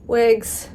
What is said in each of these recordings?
Wigs.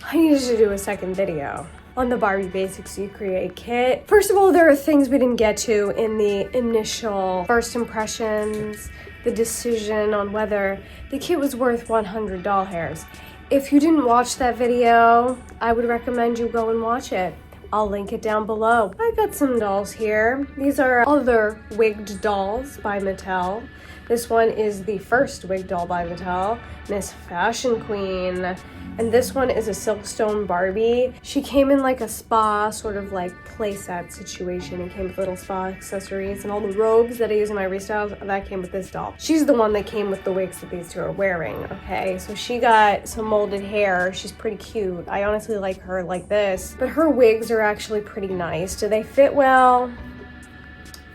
I needed to do a second video on the Barbie Basics You Create kit. First of all, there are things we didn't get to in the initial first impressions, the decision on whether the kit was worth 100 doll hairs. If you didn't watch that video, I would recommend you go and watch it. I'll link it down below. I got some dolls here. These are other wigged dolls by Mattel. This one is the first wig doll by Mattel, Miss Fashion Queen. And this one is a Silkstone Barbie. She came in like a spa sort of like playset situation. It came with little spa accessories and all the robes that I use in my restyles, that came with this doll. She's the one that came with the wigs that these two are wearing, okay? So she got some molded hair. She's pretty cute. I honestly like her like this, but her wigs are actually pretty nice. Do they fit well?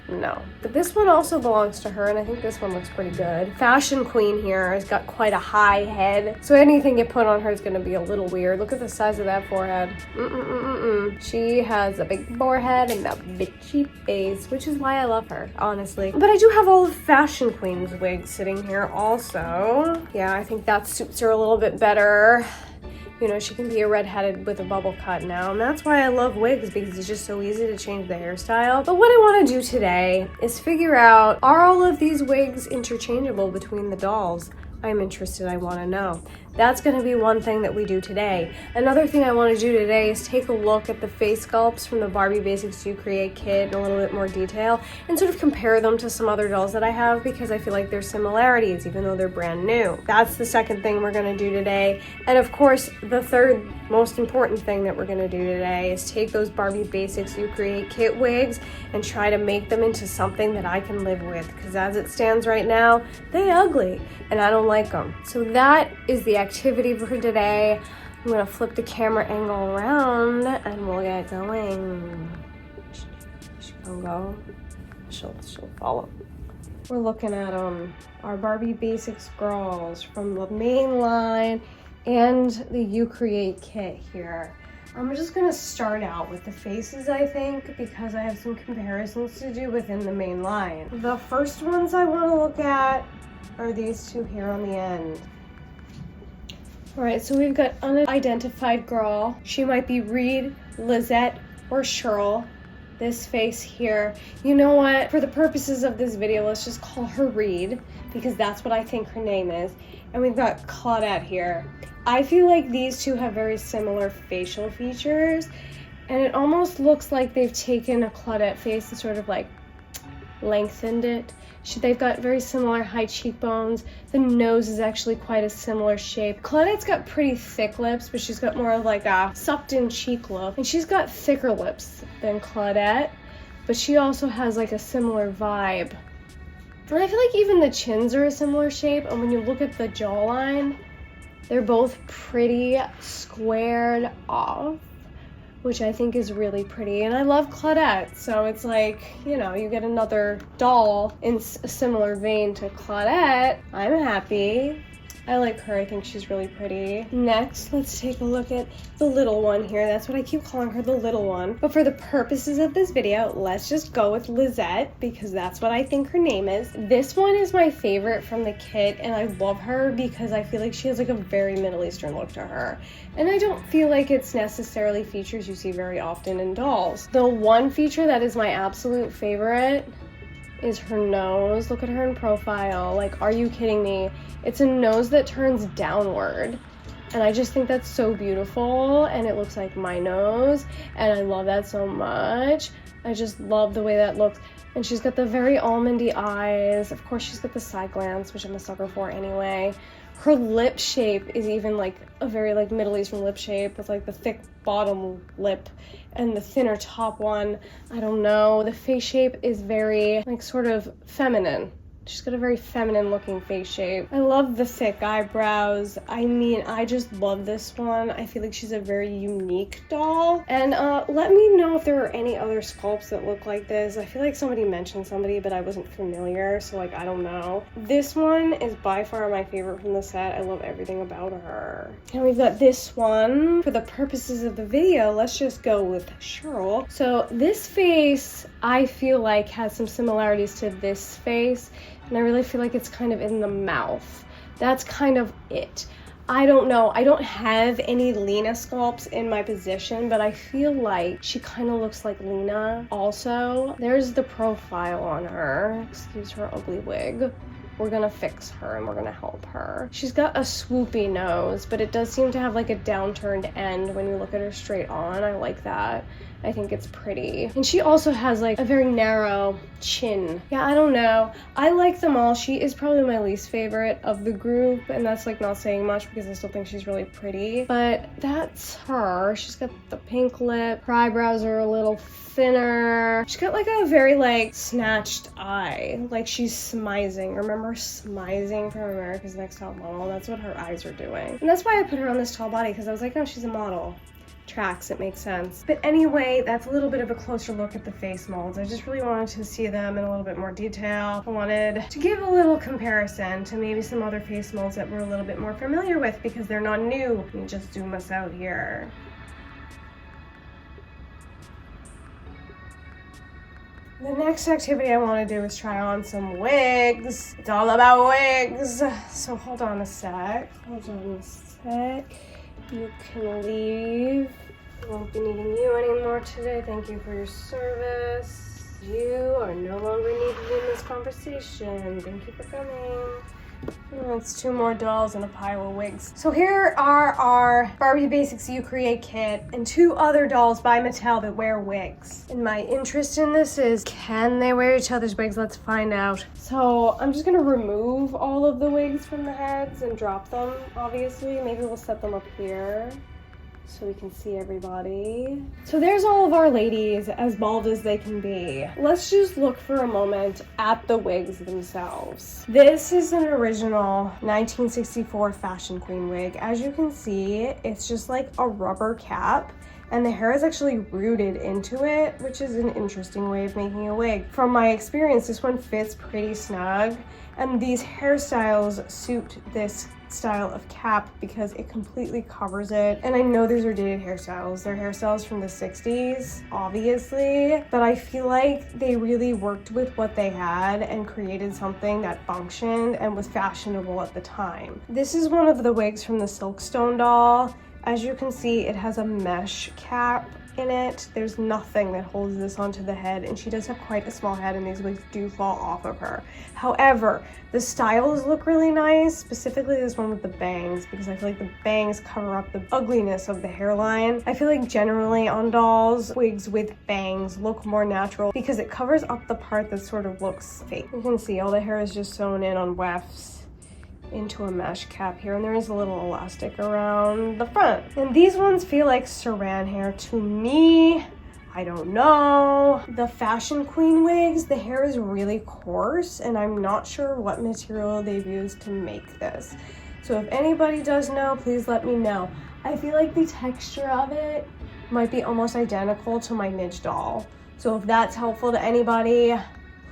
No, but this one also belongs to her, and I think this one looks pretty good. Fashion Queen here has got quite a high head, so anything you put on her is going to be a little weird. Look at the size of that forehead. She has a big forehead and a bitchy face, which is why I love her, honestly. But I do have all of Fashion Queen's wigs sitting here also. Yeah, I think that suits her a little bit better. You know, she can be a redheaded with a bubble cut now, and that's why I love wigs, because it's just so easy to change the hairstyle. But what I want to do today is figure out, are all of these wigs interchangeable between the dolls? I'm interested, I want to know. That's going to be one thing that we do today. Another thing I want to do today is take a look at the face sculpts from the Barbie Basics You Create kit in a little bit more detail and sort of compare them to some other dolls that I have, because I feel like there's similarities even though they're brand new. That's the second thing we're going to do today. And of course, the third most important thing that we're going to do today is take those Barbie Basics You Create kit wigs and try to make them into something that I can live with, because as it stands right now, they ugly and I don't like them. So that is the activity for today. I'm gonna flip the camera angle around and we'll get going. She'll go. She'll follow. We're looking at our Barbie Basics girls from the main line and the You Create kit here. I'm just gonna start out with the faces, I think, because I have some comparisons to do within the main line. The first ones I want to look at are these two here on the end. All right, so we've got unidentified girl. She might be Reed, Lizette, or Cheryl. This face here. You know what? For the purposes of this video, let's just call her Reed, because that's what I think her name is. And we've got Claudette here. I feel like these two have very similar facial features, and it almost looks like they've taken a Claudette face and sort of like lengthened it. They've got very similar high cheekbones. The nose is actually quite a similar shape. Claudette's got pretty thick lips, but she's got more of like a sucked in cheek look. And she's got thicker lips than Claudette, but she also has like a similar vibe. And I feel like even the chins are a similar shape, and when you look at the jawline, they're both pretty squared off, which I think is really pretty. And I love Claudette, so it's like, you know, you get another doll in a similar vein to Claudette. I'm happy. I like her. I think she's really pretty. Next, let's take a look at the little one here. That's what I keep calling her, the little one. But for the purposes of this video, let's just go with Lizette, because that's what I think her name is. This one is my favorite from the kit, and I love her because I feel like she has like a very Middle Eastern look to her. And I don't feel like it's necessarily features you see very often in dolls. The one feature that is my absolute favorite is her nose. Look at her in profile. Like, are you kidding me? It's a nose that turns downward, and I just think that's so beautiful, and it looks like my nose, and I love that so much. I just love the way that looks. And she's got the very almondy eyes. Of course, she's got the side glance, which I'm a sucker for anyway. Her lip shape is even like a very like Middle Eastern lip shape with like the thick bottom lip and the thinner top one. I don't know. The face shape is very like sort of feminine. She's got a very feminine looking face shape. I love the thick eyebrows. I mean, I just love this one. I feel like she's a very unique doll. And let me know if there are any other sculpts that look like this. I feel like somebody mentioned somebody, but I wasn't familiar, so like, I don't know. This one is by far my favorite from the set. I love everything about her. And we've got this one. For the purposes of the video, let's just go with Cheryl. So this face, I feel like has some similarities to this face. And I really feel like it's kind of in the mouth. That's kind of it. I don't know. I don't have any Lena sculpts in my position, but I feel like she kind of looks like Lena also. There's the profile on her. Excuse her ugly wig. We're gonna fix her and we're gonna help her. She's got a swoopy nose, but it does seem to have like a downturned end when you look at her straight on. I like that. I think it's pretty. And she also has like a very narrow chin. Yeah, I don't know. I like them all. She is probably my least favorite of the group, and that's like not saying much because I still think she's really pretty. But that's her. She's got the pink lip. Her eyebrows are a little thinner. She's got like a very like snatched eye. Like she's smizing. Remember smizing from America's Next Top Model? That's what her eyes are doing. And that's why I put her on this tall body, because I was like, oh, she's a model. Tracks, it makes sense. But anyway, that's a little bit of a closer look at the face molds. I just really wanted to see them in a little bit more detail. I wanted to give a little comparison to maybe some other face molds that we're a little bit more familiar with because they're not new. Let me just zoom us out here. The next activity I want to do is try on some wigs. It's all about wigs. So hold on a sec. Hold on a sec. You can leave. I won't be needing you anymore today. Thank you for your service. You are no longer needed in this conversation. Thank you for coming. Oh, it's 2 more dolls and a pile of wigs. So here are our Barbie Basics You Create kit and 2 other dolls by Mattel that wear wigs. And my interest in this is, can they wear each other's wigs? Let's find out. So I'm just gonna remove all of the wigs from the heads and drop them, obviously. Maybe we'll set them up here so we can see everybody. So there's all of our ladies as bald as they can be. Let's just look for a moment at the wigs themselves. This is an original 1964 Fashion Queen wig. As you can see, it's just like a rubber cap, and the hair is actually rooted into it, which is an interesting way of making a wig. From my experience, this one fits pretty snug, and these hairstyles suit this style of cap because it completely covers it. And I know these are dated hairstyles. They're hairstyles from the 60s, obviously, but I feel like they really worked with what they had and created something that functioned and was fashionable at the time. This is one of the wigs from the Silkstone doll. As you can see, it has a mesh cap in it. There's nothing that holds this onto the head, and she does have quite a small head and these wigs do fall off of her. However, the styles look really nice, specifically this one with the bangs, because I feel like the bangs cover up the ugliness of the hairline. I feel like generally on dolls, wigs with bangs look more natural because it covers up the part that sort of looks fake. You can see all the hair is just sewn in on wefts into a mesh cap here, and there is a little elastic around the front. And these ones feel like saran hair to me. I don't know. The Fashion Queen wigs, the hair is really coarse, and I'm not sure what material they've used to make this. So if anybody does know, please let me know. I feel like the texture of it might be almost identical to my Midge doll. So if that's helpful to anybody,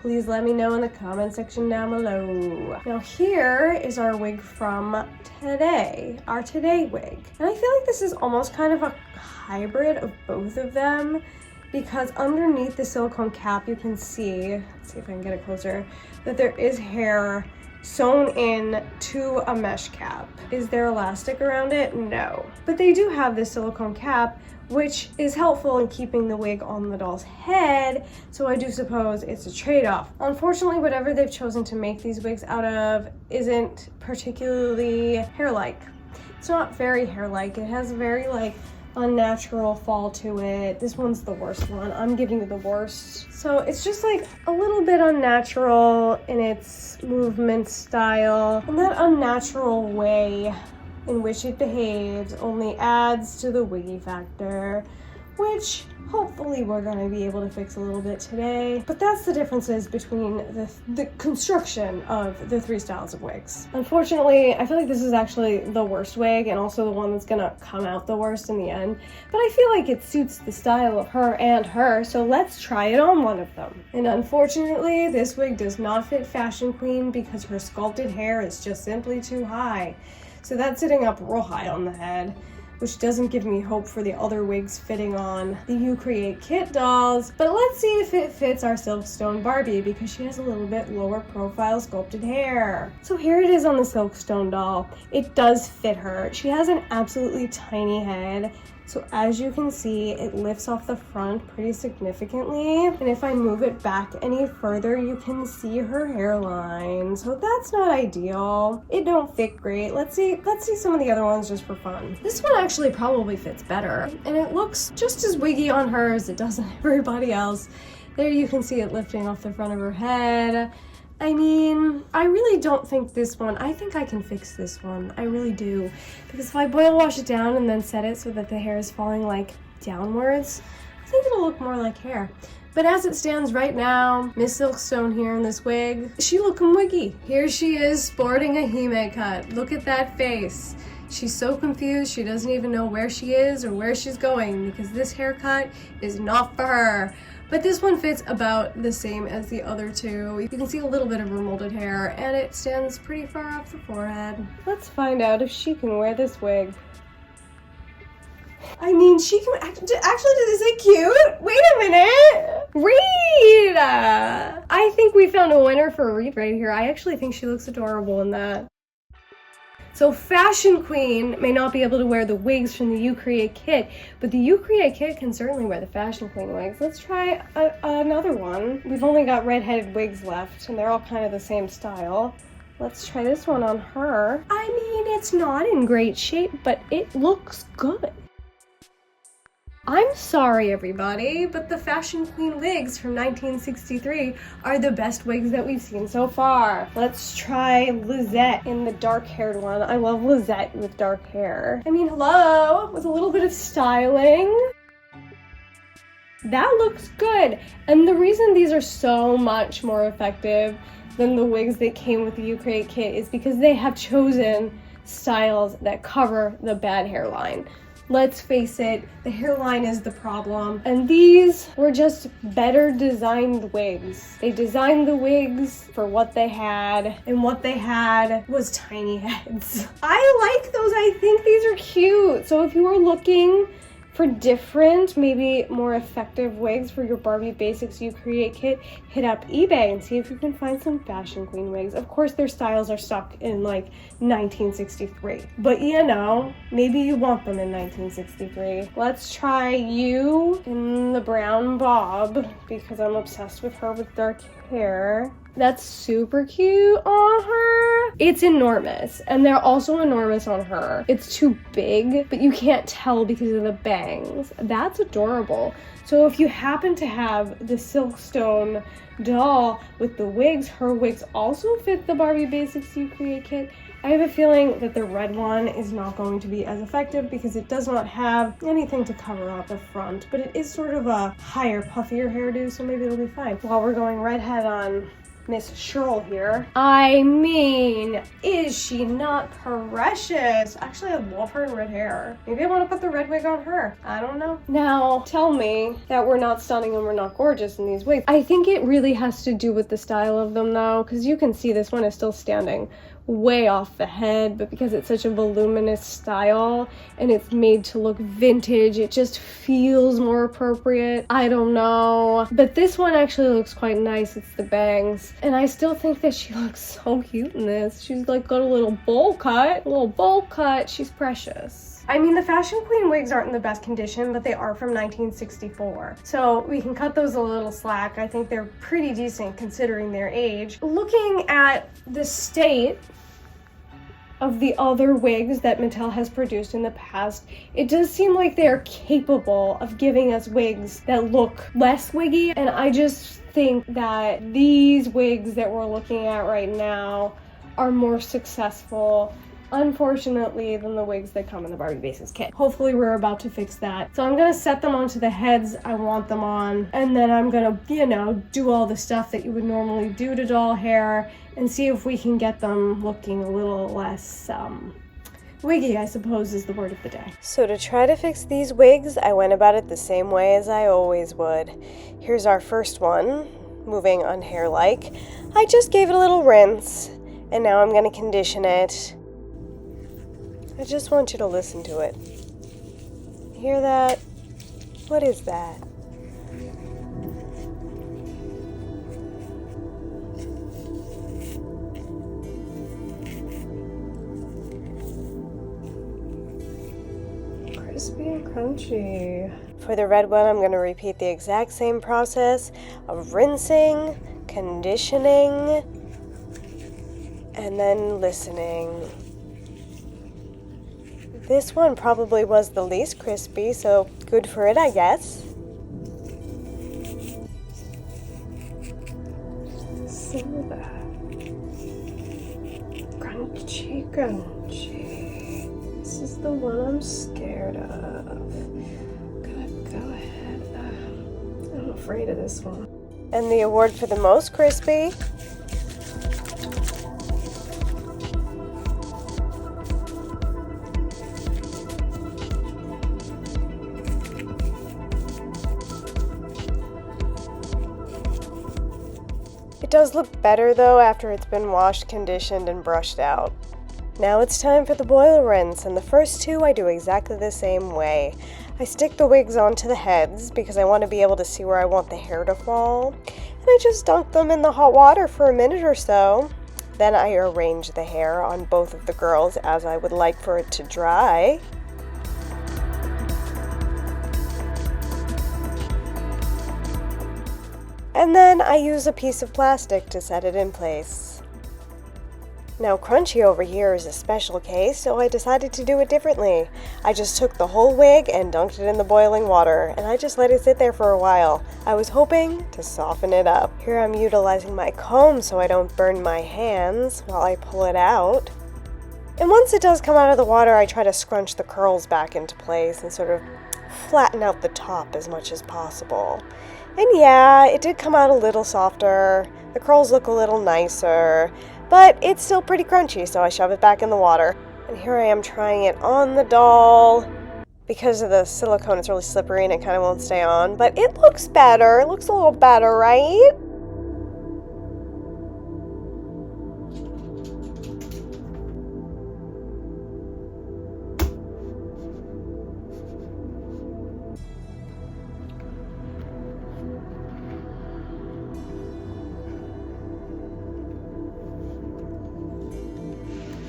please let me know in the comment section down below. Now here is our wig from today, our Today wig. And I feel like this is almost kind of a hybrid of both of them, because underneath the silicone cap you can see, let's see if I can get it closer, that there is hair sewn in to a mesh cap. Is there elastic around it? No. But they do have this silicone cap, which is helpful in keeping the wig on the doll's head, so I do suppose it's a trade-off. Unfortunately, whatever they've chosen to make these wigs out of isn't particularly hair-like. It's not very hair-like. It has a very like unnatural fall to it. This one's the worst one. I'm giving it the worst. So it's just like a little bit unnatural in its movement style, and that unnatural way in which it behaves only adds to the wiggy factor, which hopefully we're going to be able to fix a little bit today. But that's the differences between the construction of the 3 styles of wigs. Unfortunately, I feel like this is actually the worst wig and also the one that's going to come out the worst in the end. But I feel like it suits the style of her, so let's try it on one of them. And unfortunately, this wig does not fit Fashion Queen because her sculpted hair is just simply too high. So that's sitting up real high on the head. which doesn't give me hope for the other wigs fitting on the You Create kit dolls. But let's see if it fits our Silkstone Barbie, because she has a little bit lower profile sculpted hair. So here it is on the Silkstone doll. It does fit her. She has an absolutely tiny head. So as you can see, it lifts off the front pretty significantly. And if I move it back any further, you can see her hairline. So that's not ideal. It don't fit great. Let's see some of the other ones just for fun. This one actually probably fits better. And it looks just as wiggy on her as it does on everybody else. There you can see it lifting off the front of her head. I mean, I really don't think this one, I think I can fix this one. I really do. Because if I boil wash it down and then set it so that the hair is falling like downwards, I think it'll look more like hair. But as it stands right now, Miss Silkstone here in this wig, she looking wiggy. Here she is sporting a Hime cut. Look at that face. She's so confused, she doesn't even know where she is or where she's going, because this haircut is not for her. But this one fits about the same as the other two. You can see a little bit of her molded hair, and it stands pretty far off the forehead. Let's find out if she can wear this wig. I mean, she can actually, did it say cute? Wait a minute! Reed! I think we found a winner for Reed right here. I actually think she looks adorable in that. So Fashion Queen may not be able to wear the wigs from the You Create kit, but the You Create kit can certainly wear the Fashion Queen wigs. Let's try another one. We've only got red-headed wigs left, and they're all kind of the same style. Let's try this one on her. I mean, it's not in great shape, but it looks good. I'm sorry, everybody, but the Fashion Queen wigs from 1963 are the best wigs that we've seen so far. Let's try Lizette in the dark-haired one. I love Lizette with dark hair. I mean, hello, with a little bit of styling. That looks good. And the reason these are so much more effective than the wigs that came with the You Create kit is because they have chosen styles that cover the bad hairline. Let's face it, the hairline is the problem. And these were just better designed wigs. They designed the wigs for what they had, and what they had was tiny heads. I like those. I think these are cute. So if you are looking for different, maybe more effective wigs for your Barbie Basics You Create kit, hit up eBay and see if you can find some Fashion Queen wigs. Of course, their styles are stuck in like 1963, but you know, maybe you want them in 1963. Let's try you in the brown bob, because I'm obsessed with her with dark hair. That's super cute on her. It's enormous, and they're also enormous on her. It's too big, but you can't tell because of the bangs. That's adorable. So if you happen to have the Silkstone doll with the wigs, her wigs also fit the Barbie Basics You Create kit. I have a feeling that the red one is not going to be as effective because it does not have anything to cover up the front, but it is sort of a higher, puffier hairdo, so maybe it'll be fine. While we're going redhead on Miss Cheryl here. I mean, is she not precious? Actually, I love her in red hair. Maybe I want to put the red wig on her. I don't know. Now, tell me that we're not stunning and we're not gorgeous in these wigs. I think it really has to do with the style of them though, because you can see this one is still standing way off the head, but because it's such a voluminous style and it's made to look vintage, it just feels more appropriate. I don't know, but this one actually looks quite nice. It's the bangs, and I still think that she looks so cute in this. She's like got a little bowl cut, she's precious. I mean, the Fashion Queen wigs aren't in the best condition, but they are from 1964. So we can cut those a little slack. I think they're pretty decent considering their age. Looking at the state of the other wigs that Mattel has produced in the past, it does seem like they are capable of giving us wigs that look less wiggy, and I just think that these wigs that we're looking at right now are more successful, unfortunately, than the wigs that come in the Barbie Basics kit. Hopefully we're about to fix that. So I'm gonna set them onto the heads I want them on, and then I'm gonna, you know, do all the stuff that you would normally do to doll hair and see if we can get them looking a little less wiggy, I suppose is the word of the day. So to try to fix these wigs, I went about it the same way as I always would. Here's our first one, moving unhair-like. I just gave it a little rinse, and now I'm gonna condition it. I just want you to listen to it. Hear that? What is that? Crispy and crunchy. For the red one, I'm going to repeat the exact same process of rinsing, conditioning, and then listening. This one probably was the least crispy, so good for it, I guess. See that? Crunchy, crunchy. This is the one I'm scared of. Go ahead. I'm afraid of this one. And the award for the most crispy. It does look better though after it's been washed, conditioned, and brushed out. Now it's time for the boil rinse, and the first two I do exactly the same way. I stick the wigs onto the heads because I want to be able to see where I want the hair to fall, and I just dunk them in the hot water for a minute or so. Then I arrange the hair on both of the girls as I would like for it to dry. And then I use a piece of plastic to set it in place. Now Crunchy over here is a special case, so I decided to do it differently. I just took the whole wig and dunked it in the boiling water, and I just let it sit there for a while. I was hoping to soften it up. Here I'm utilizing my comb so I don't burn my hands while I pull it out. And once it does come out of the water, I try to scrunch the curls back into place and sort of flatten out the top as much as possible. And yeah, it did come out a little softer, the curls look a little nicer, but it's still pretty crunchy, so I shove it back in the water. And here I am trying it on the doll. Because of the silicone, it's really slippery and it kind of won't stay on, but it looks better. It looks a little better, right?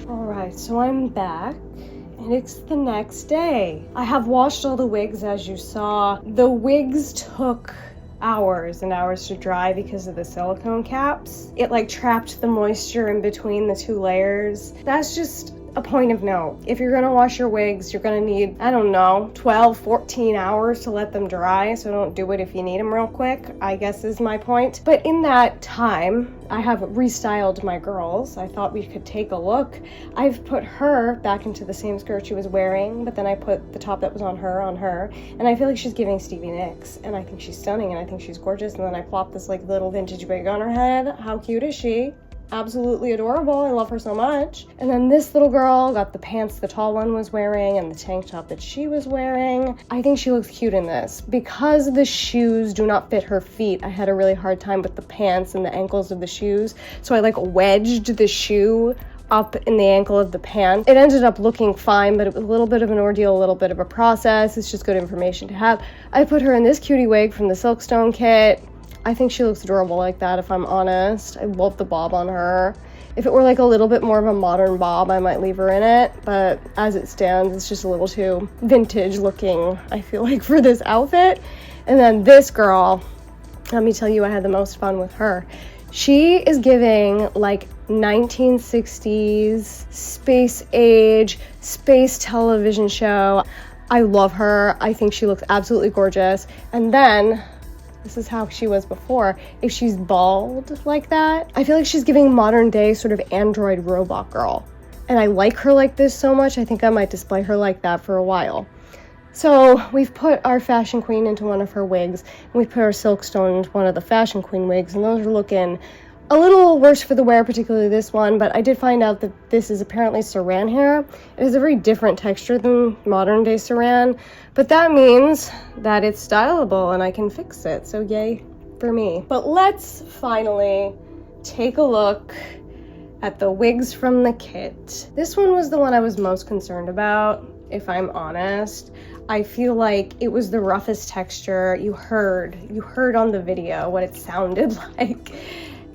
Alright, so I'm back, and it's the next day. I have washed all the wigs, as you saw. The wigs took hours and hours to dry because of the silicone caps. It like trapped the moisture in between the two layers. That's just a point of note. If you're gonna wash your wigs, you're gonna need, I don't know, 12, 14 hours to let them dry, so don't do it if you need them real quick, I guess is my point. But in that time, I have restyled my girls. I thought we could take a look. I've put her back into the same skirt she was wearing, but then I put the top that was on her, and I feel like she's giving Stevie Nicks, and I think she's stunning, and I think she's gorgeous, and then I plopped this like little vintage wig on her head. How cute is she? Absolutely adorable. I love her so much. And then this little girl got the pants the tall one was wearing and the tank top that she was wearing. I think she looks cute in this. Because the shoes do not fit her feet, I had a really hard time with the pants and the ankles of the shoes. So I like wedged the shoe up in the ankle of the pant. It ended up looking fine, but it was a little bit of an ordeal, a little bit of a process. It's just good information to have. I put her in this cutie wig from the Silkstone kit. I think she looks adorable like that, if I'm honest. I love the bob on her. If it were like a little bit more of a modern bob, I might leave her in it, but as it stands, it's just a little too vintage looking, I feel like, for this outfit. And then this girl, let me tell you, I had the most fun with her. She is giving like 1960s, space age, space television show. I love her. I think she looks absolutely gorgeous. And then this is how she was before. If she's bald like that, I feel like she's giving modern day sort of android robot girl. And I like her like this so much, I think I might display her like that for a while. So we've put our fashion queen into one of her wigs, and we put our Silkstone into one of the fashion queen wigs, and those are looking a little worse for the wear, particularly this one, but I did find out that this is apparently saran hair. It is a very different texture than modern day saran, but that means that it's styleable and I can fix it, so yay for me. But let's finally take a look at the wigs from the kit. This one was the one I was most concerned about. if I'm honest. I feel like it was the roughest texture. You heard on the video what it sounded like.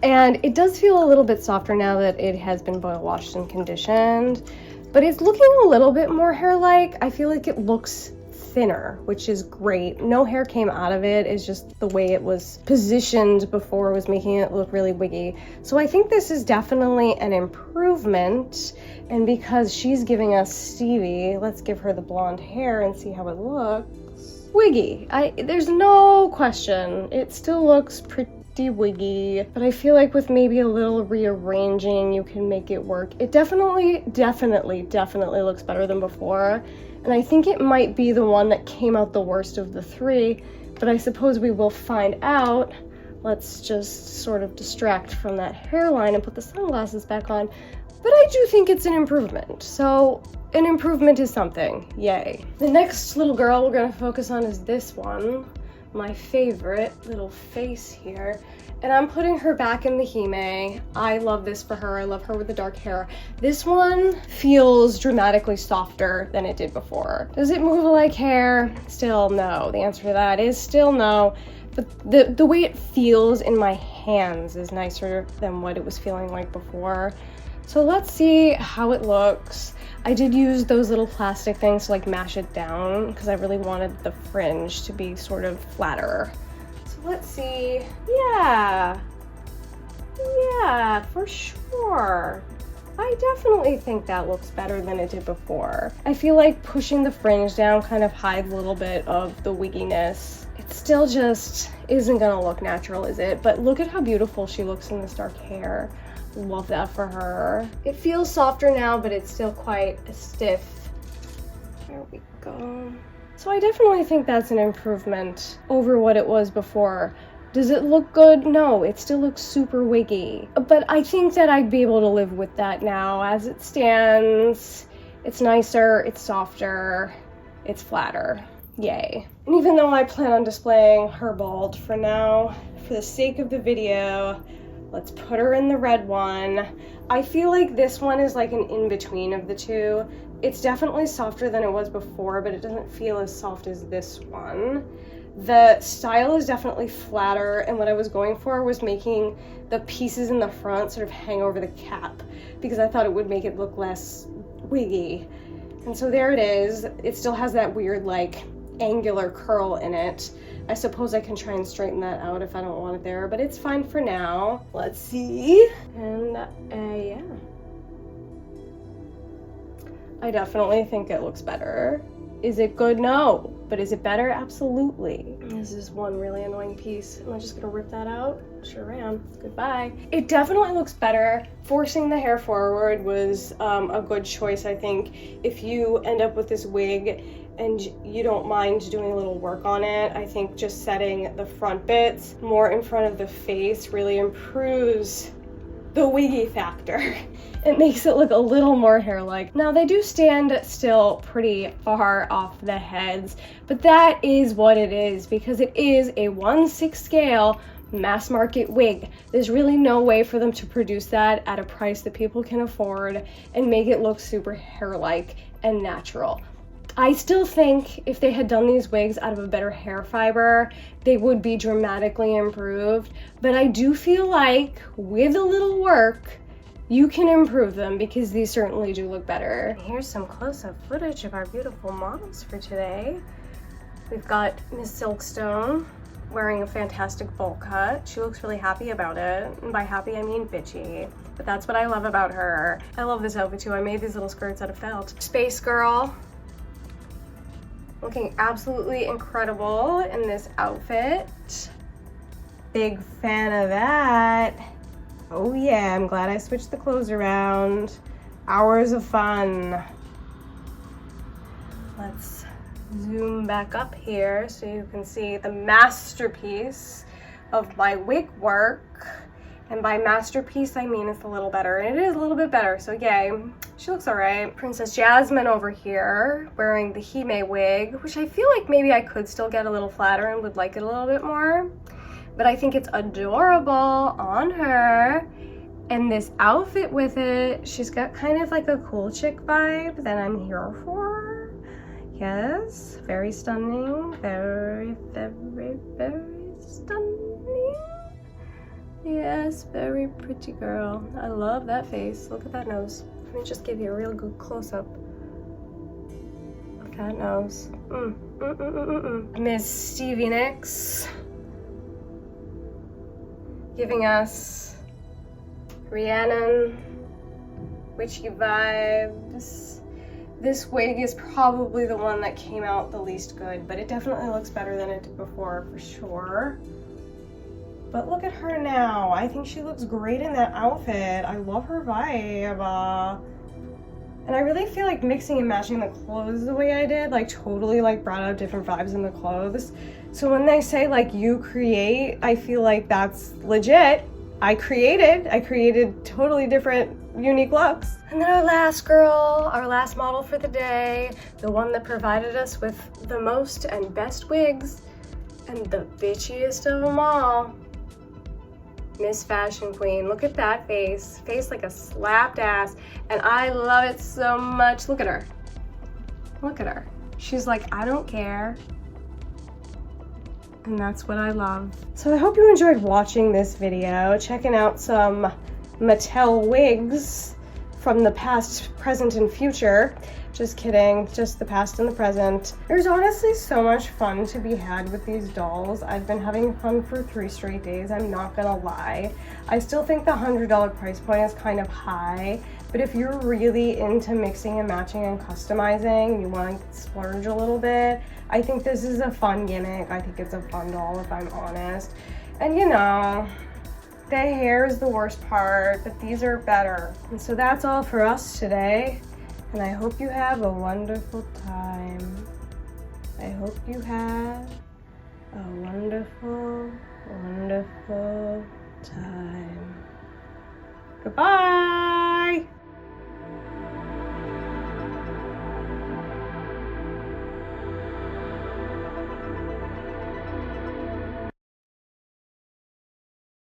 And it does feel a little bit softer now that it has been boil washed and conditioned, but it's looking a little bit more hair-like. I feel like it looks thinner, which is great. No hair came out of it. It's just the way it was positioned before was making it look really wiggy. So I think this is definitely an improvement. And because she's giving us Stevie, let's give her the blonde hair and see how it looks. Wiggy. There's no question. It still looks pretty wiggy, but I feel like with maybe a little rearranging, you can make it work. It definitely looks better than before. And I think it might be the one that came out the worst of the three, but I suppose we will find out. Let's just sort of distract from that hairline and put the sunglasses back on. But I do think it's an improvement. So an improvement is something, yay. The next little girl we're gonna focus on is this one, my favorite little face here. And I'm putting her back in the Hime. I love this for her. I love her with the dark hair. This one feels dramatically softer than it did before. Does it move like hair? Still no. The answer to that is still no. But the way it feels in my hands is nicer than what it was feeling like before. So let's see how it looks. I did use those little plastic things to like mash it down because I really wanted the fringe to be sort of flatter. Let's see. Yeah, for sure. I definitely think that looks better than it did before. I feel like pushing the fringe down kind of hides a little bit of the wigginess. It still just isn't gonna look natural, is it? But look at how beautiful she looks in this dark hair. Love that for her. It feels softer now, but it's still quite stiff. There we go. So I definitely think that's an improvement over what it was before. Does it look good? No, it still looks super wiggy. But I think that I'd be able to live with that now as it stands. It's nicer, it's softer, it's flatter. Yay. And even though I plan on displaying her bald for now, for the sake of the video, let's put her in the red one. I feel like this one is like an in-between of the two. It's definitely softer than it was before, but it doesn't feel as soft as this one. The style is definitely flatter, and what I was going for was making the pieces in the front sort of hang over the cap because I thought it would make it look less wiggy. And so there it is. It still has that weird like angular curl in it. I suppose I can try and straighten that out if I don't want it there, but it's fine for now. Let's see. And yeah. I definitely think it looks better. Is it good? No. But is it better? Absolutely. This is one really annoying piece. Am I just gonna rip that out? Sure am. Goodbye. It definitely looks better. Forcing the hair forward was a good choice, I think. If you end up with this wig and you don't mind doing a little work on it, I think just setting the front bits more in front of the face really improves the wiggy factor. It makes it look a little more hair-like. Now they do stand still pretty far off the heads, but that is what it is because it is a 1/6 scale mass market wig. There's really no way for them to produce that at a price that people can afford and make it look super hair-like and natural. I still think if they had done these wigs out of a better hair fiber, they would be dramatically improved. But I do feel like with a little work, you can improve them because these certainly do look better. Here's some close-up footage of our beautiful models for today. We've got Miss Silkstone wearing a fantastic bowl cut. She looks really happy about it. And by happy, I mean bitchy. But that's what I love about her. I love this outfit too. I made these little skirts out of felt. Space Girl. Looking absolutely incredible in this outfit. Big fan of that. Oh yeah, I'm glad I switched the clothes around. Hours of fun. Let's zoom back up here so you can see the masterpiece of my wig work. And by masterpiece, I mean it's a little better. And it is a little bit better, so yay. She looks all right. Princess Jasmine over here wearing the Hime wig, which I feel like maybe I could still get a little flatter and would like it a little bit more. But I think it's adorable on her. And this outfit with it, she's got kind of like a cool chick vibe that I'm here for. Yes, very stunning. Very, very, very stunning. Yes, very pretty girl. I love that face. Look at that nose. Let me just give you a real good close-up of that nose. Miss Stevie Nicks giving us Rhiannon, witchy vibes. This wig is probably the one that came out the least good, but it definitely looks better than it did before for sure. But look at her now. I think she looks great in that outfit. I love her vibe. And I really feel like mixing and matching the clothes the way I did, like totally like brought out different vibes in the clothes. So when they say like you create, I feel like that's legit. I created totally different, unique looks. And then our last girl, our last model for the day, the one that provided us with the most and best wigs, and the bitchiest of them all, Miss Fashion Queen. Look at that face. Face like a slapped ass. And I love it so much. Look at her. Look at her. She's like, I don't care. And that's what I love. So I hope you enjoyed watching this video, checking out some Mattel wigs from the past, present, and future. Just kidding, just the past and the present. There's honestly so much fun to be had with these dolls. I've been having fun for 3 straight days, I'm not gonna lie. I still think the $100 price point is kind of high, but if you're really into mixing and matching and customizing, you want to splurge a little bit, I think this is a fun gimmick. I think it's a fun doll, if I'm honest. And you know, the hair is the worst part, but these are better. And so that's all for us today. And I hope you have a wonderful time. I hope you have a wonderful, wonderful time. Goodbye!